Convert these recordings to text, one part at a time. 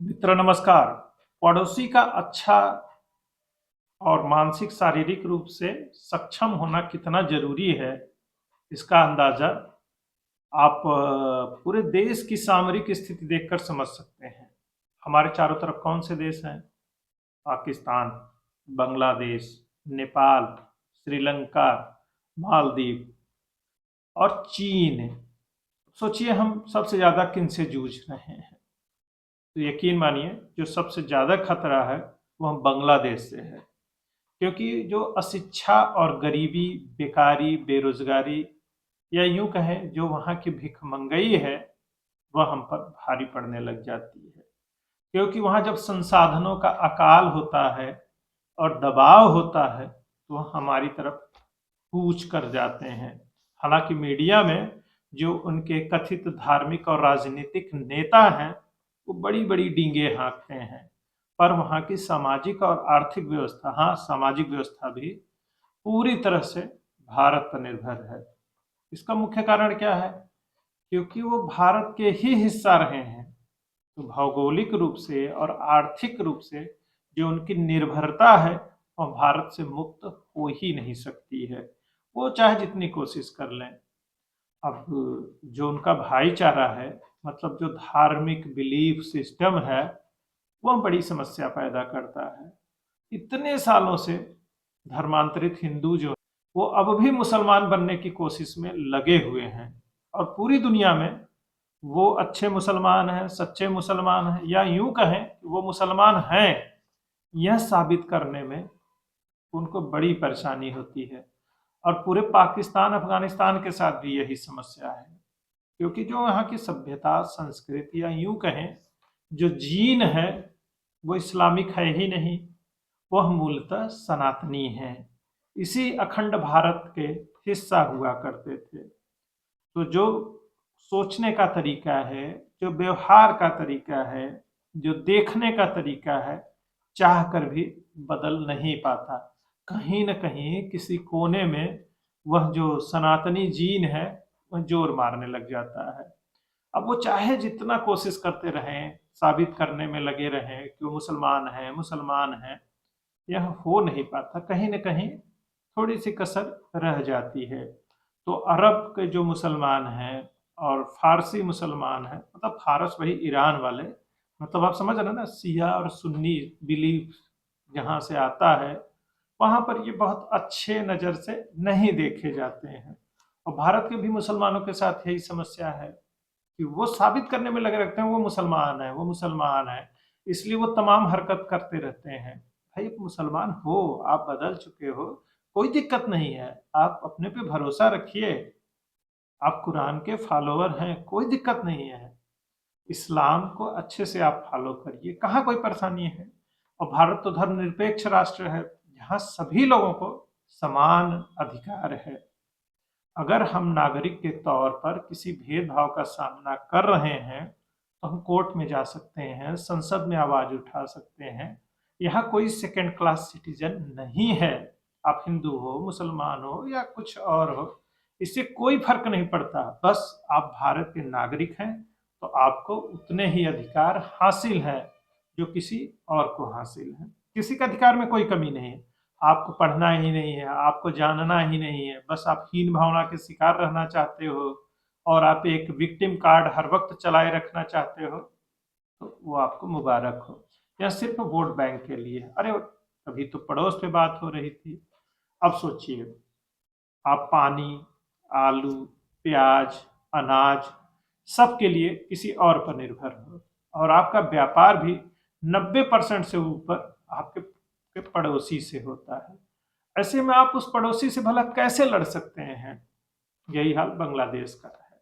मित्र नमस्कार। पड़ोसी का अच्छा और मानसिक शारीरिक रूप से सक्षम होना कितना जरूरी है, इसका अंदाजा आप पूरे देश की सामरिक स्थिति देखकर समझ सकते हैं। हमारे चारों तरफ कौन से देश हैं? पाकिस्तान, बांग्लादेश, नेपाल, श्रीलंका, मालदीव और चीन। सोचिए हम सबसे ज्यादा किन से जूझ रहे हैं। तो यकीन मानिए, जो सबसे ज्यादा खतरा है वह बांग्लादेश से है। क्योंकि जो अशिक्षा और गरीबी, बेकारी, बेरोजगारी या यूं कहें जो वहाँ की भिखमंगई है, वह हम पर भारी पड़ने लग जाती है। क्योंकि वहाँ जब संसाधनों का अकाल होता है और दबाव होता है तो वह हमारी तरफ कूच कर जाते हैं। हालांकि मीडिया में जो उनके कथित धार्मिक और राजनीतिक नेता हैं, वो बड़ी बड़ी डींगे हाँकते हैं, पर वहाँ की सामाजिक और आर्थिक व्यवस्था, हाँ सामाजिक व्यवस्था भी पूरी तरह से भारत पर निर्भर है। इसका मुख्य कारण क्या है? क्योंकि वो भारत के ही हिस्सा रहे हैं, तो भौगोलिक रूप से और आर्थिक रूप से जो उनकी निर्भरता है वह भारत से मुक्त हो ही नहीं सकती है, वो चाहे जितनी कोशिश कर लें। अब जो उनका भाईचारा है, मतलब जो धार्मिक बिलीफ सिस्टम है, वह बड़ी समस्या पैदा करता है। इतने सालों से धर्मांतरित हिंदू जो वो अब भी मुसलमान बनने की कोशिश में लगे हुए हैं, और पूरी दुनिया में वो अच्छे मुसलमान हैं, सच्चे मुसलमान हैं, या यूं कहें कि वो मुसलमान हैं, यह साबित करने में उनको बड़ी परेशानी होती है। और पूरे पाकिस्तान अफगानिस्तान के साथ भी यही समस्या है। क्योंकि जो यहाँ की सभ्यता, संस्कृति, या यूं कहें जो जीन है, वो इस्लामिक है ही नहीं, वह मूलतः सनातनी है। इसी अखंड भारत के हिस्सा हुआ करते थे। तो जो सोचने का तरीका है, जो व्यवहार का तरीका है, जो देखने का तरीका है, चाह कर भी बदल नहीं पाता। कहीं न कहीं किसी कोने में वह जो सनातनी जीन है, वह जोर मारने लग जाता है। अब वो चाहे जितना कोशिश करते रहें, साबित करने में लगे रहें कि वो मुसलमान हैं, मुसलमान हैं, यह हो नहीं पाता। कहीं न कहीं थोड़ी सी कसर रह जाती है। तो अरब के जो मुसलमान हैं और फारसी मुसलमान हैं, मतलब फारस वही ईरान वाले, मतलब आप समझ रहे हैं ना, शिया और सुन्नी बिलीफ जहाँ से आता है, वहाँ पर ये बहुत अच्छे नज़र से नहीं देखे जाते हैं। और भारत के भी मुसलमानों के साथ यही समस्या है कि वो साबित करने में लगे रहते हैं वो मुसलमान है, वो मुसलमान है, इसलिए वो तमाम हरकत करते रहते हैं। भाई मुसलमान हो, आप बदल चुके हो, कोई दिक्कत नहीं है, आप अपने पे भरोसा रखिए, आप कुरान के फॉलोअर हैं, कोई दिक्कत नहीं है, इस्लाम को अच्छे से आप फॉलो करिए, कहाँ कोई परेशानी है। और भारत तो धर्मनिरपेक्ष राष्ट्र है, यहाँ सभी लोगों को समान अधिकार है। अगर हम नागरिक के तौर पर किसी भेदभाव का सामना कर रहे हैं तो हम कोर्ट में जा सकते हैं, संसद में आवाज उठा सकते हैं। यहाँ कोई सेकंड क्लास सिटीजन नहीं है। आप हिंदू हो, मुसलमान हो, या कुछ और हो, इससे कोई फर्क नहीं पड़ता। बस आप भारत के नागरिक हैं तो आपको उतने ही अधिकार हासिल हैं जो किसी और को हासिल है। किसी का अधिकार में कोई कमी नहीं है। आपको पढ़ना ही नहीं है, आपको जानना ही नहीं है, बस आप हीन भावना के शिकार रहना चाहते हो और आप एक विक्टिम कार्ड हर वक्त चलाए रखना चाहते हो, तो वो आपको मुबारक हो। यह सिर्फ वोट बैंक के लिए। अरे अभी तो पड़ोस पे बात हो रही थी। अब सोचिए, आप पानी, आलू, प्याज, अनाज, सबके लिए किसी और पर निर्भर हो, और आपका व्यापार भी 90% से ऊपर आपके के पड़ोसी से होता है। ऐसे में आप उस पड़ोसी से भला कैसे लड़ सकते हैं? यही हाल बांग्लादेश का है।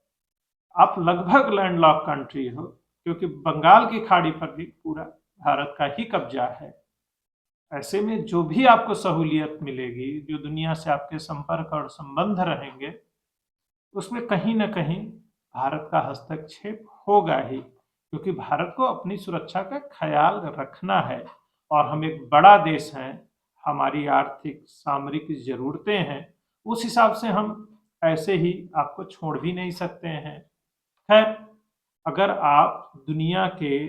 आप लगभग लैंडलॉक कंट्री हो, क्योंकि बंगाल की खाड़ी पर भी पूरा भारत का ही कब्जा है। ऐसे में जो भी आपको सहूलियत मिलेगी, जो दुनिया से आपके संपर्क और संबंध रहेंगे, उसमें कहीं न कहीं भारत का हस्तक्षेप होगा ही, क्योंकि भारत को अपनी सुरक्षा का ख्याल रखना है। और हम एक बड़ा देश हैं, हमारी आर्थिक, सामरिक ज़रूरतें हैं, उस हिसाब से हम ऐसे ही आपको छोड़ भी नहीं सकते हैं। खैर, अगर आप दुनिया के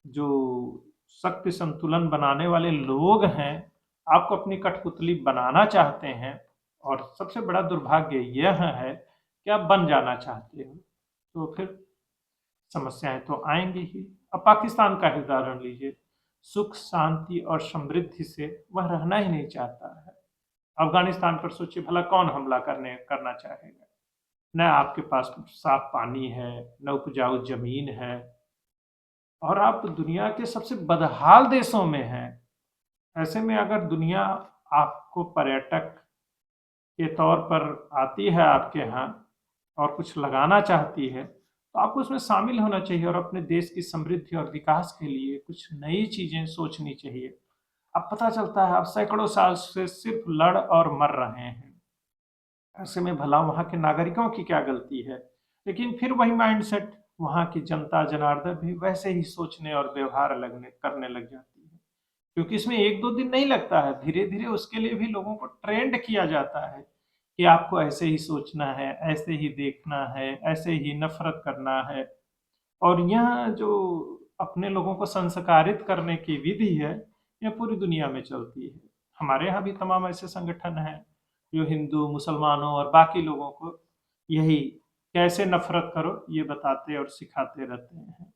जो शक्ति संतुलन बनाने वाले लोग हैं, आपको अपनी कठपुतली बनाना चाहते हैं, और सबसे बड़ा दुर्भाग्य यह है कि आप बन जाना चाहते हो, तो फिर समस्याएं तो आएंगी ही। अब पाकिस्तान का ही उदाहरण लीजिए, सुख शांति और समृद्धि से वह रहना ही नहीं चाहता है। अफगानिस्तान पर सोचिए, भला कौन हमला करना चाहेगा? न आपके पास साफ पानी है, न उपजाऊ जमीन है, और आप दुनिया के सबसे बदहाल देशों में हैं। ऐसे में अगर दुनिया आपको पर्यटक के तौर पर आती है आपके यहाँ और कुछ लगाना चाहती है, तो आपको उसमें शामिल होना चाहिए और अपने देश की समृद्धि और विकास के लिए कुछ नई चीजें सोचनी चाहिए। अब पता चलता है आप सैकड़ों साल से सिर्फ लड़ और मर रहे हैं। ऐसे में भला वहाँ के नागरिकों की क्या गलती है? लेकिन फिर वही माइंडसेट, वहाँ की जनता जनार्दन भी वैसे ही सोचने और व्यवहार लगने करने लग जाती है, क्योंकि इसमें एक दो दिन नहीं लगता है, धीरे धीरे उसके लिए भी लोगों को ट्रेंड किया जाता है कि आपको ऐसे ही सोचना है, ऐसे ही देखना है, ऐसे ही नफरत करना है। और यह जो अपने लोगों को संस्कारित करने की विधि है, यह पूरी दुनिया में चलती है। हमारे यहाँ भी तमाम ऐसे संगठन हैं जो हिंदू, मुसलमानों और बाकी लोगों को यही कैसे नफरत करो ये बताते और सिखाते रहते हैं।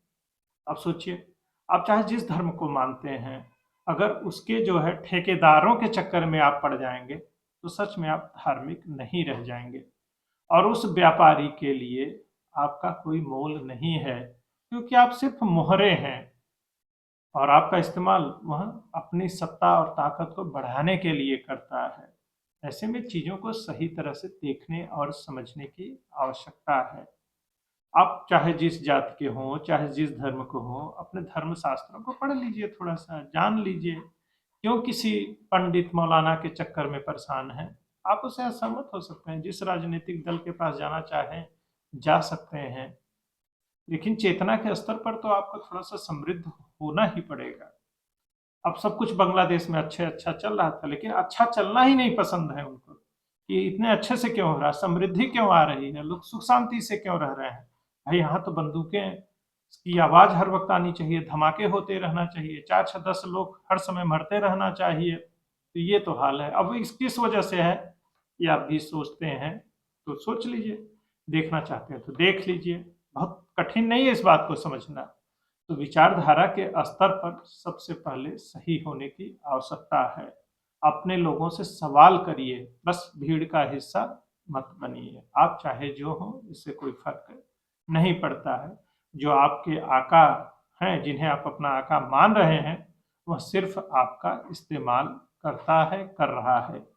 अब सोचिए, आप चाहे जिस धर्म को मानते हैं, अगर उसके जो है ठेकेदारों के चक्कर में आप पड़ जाएंगे, तो सच में आप धार्मिक नहीं रह जाएंगे, और उस व्यापारी के लिए आपका कोई मोल नहीं है, क्योंकि आप सिर्फ मोहरे हैं, और आपका इस्तेमाल वह अपनी सत्ता और ताकत को बढ़ाने के लिए करता है। ऐसे में चीज़ों को सही तरह से देखने और समझने की आवश्यकता है। आप चाहे जिस जाति के हों, चाहे जिस धर्म को हों, अपने धर्म शास्त्रों को पढ़ लीजिए, थोड़ा-सा जान लीजिए। क्यों किसी पंडित मौलाना के चक्कर में परेशान हैं? आप उससे असहमत हो सकते हैं, जिस राजनीतिक दल के पास जाना चाहें, जा सकते हैं। लेकिन चेतना के स्तर पर तो आपको थोड़ा-सा समृद्ध होना ही पड़ेगा। अब सब कुछ बांग्लादेश में अच्छा चल रहा था, लेकिन अच्छा चलना ही नहीं पसंद है उनको, कि इतने अच्छे से क्यों हो रहा है, समृद्धि क्यों आ रही है, लोग सुख शांति से क्यों रह रहे हैं। भाई यहाँ तो बंदूकें की आवाज़ हर वक्त आनी चाहिए, धमाके होते रहना चाहिए, 4-6-10 लोग हर समय मरते रहना चाहिए। तो ये तो हाल है। अब इस किस वजह से है, ये आप भी सोचते हैं तो सोच लीजिए, देखना चाहते हैं तो देख लीजिए। बहुत कठिन नहीं है इस बात को समझना। तो विचारधारा के स्तर पर सबसे पहले सही होने की आवश्यकता है। अपने लोगों से सवाल करिए, बस भीड़ का हिस्सा मत बनिए। आप चाहे जो हो, इससे कोई फर्क नहीं पड़ता है। जो आपके आका हैं, जिन्हें आप अपना आका मान रहे हैं, वह सिर्फ आपका इस्तेमाल करता है, कर रहा है।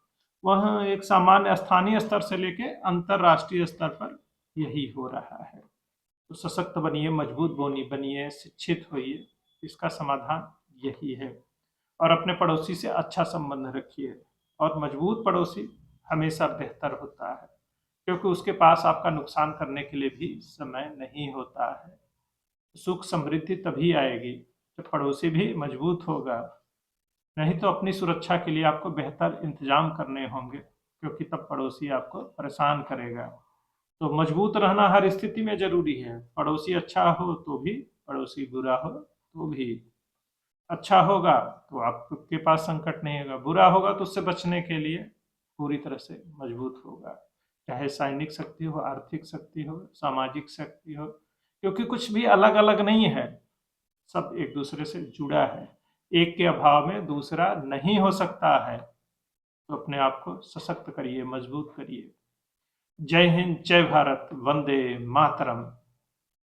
वह एक सामान्य स्थानीय स्तर से लेके अंतर्राष्ट्रीय स्तर पर यही हो रहा है। तो सशक्त बनिए, मजबूत बनिए, शिक्षित होइए। इसका समाधान यही है। और अपने पड़ोसी से अच्छा संबंध रखिए, और मजबूत पड़ोसी हमेशा बेहतर होता है, क्योंकि उसके पास आपका नुकसान करने के लिए भी समय नहीं होता है। सुख समृद्धि तभी आएगी जब पड़ोसी भी मजबूत होगा। नहीं तो अपनी सुरक्षा के लिए आपको बेहतर इंतजाम करने होंगे, क्योंकि तब पड़ोसी आपको परेशान करेगा। तो मजबूत रहना हर स्थिति में जरूरी है। पड़ोसी अच्छा हो तो भी, पड़ोसी बुरा हो तो भी। अच्छा होगा तो आपके पास संकट नहीं होगा, बुरा होगा तो उससे बचने के लिए पूरी तरह से मजबूत होगा। चाहे सैनिक शक्ति हो, आर्थिक शक्ति हो, सामाजिक शक्ति हो, क्योंकि कुछ भी अलग अलग नहीं है, सब एक दूसरे से जुड़ा है। एक के अभाव में दूसरा नहीं हो सकता है। तो अपने आप को सशक्त करिए, मजबूत करिए। जय हिंद, जय भारत, वंदे मातरम।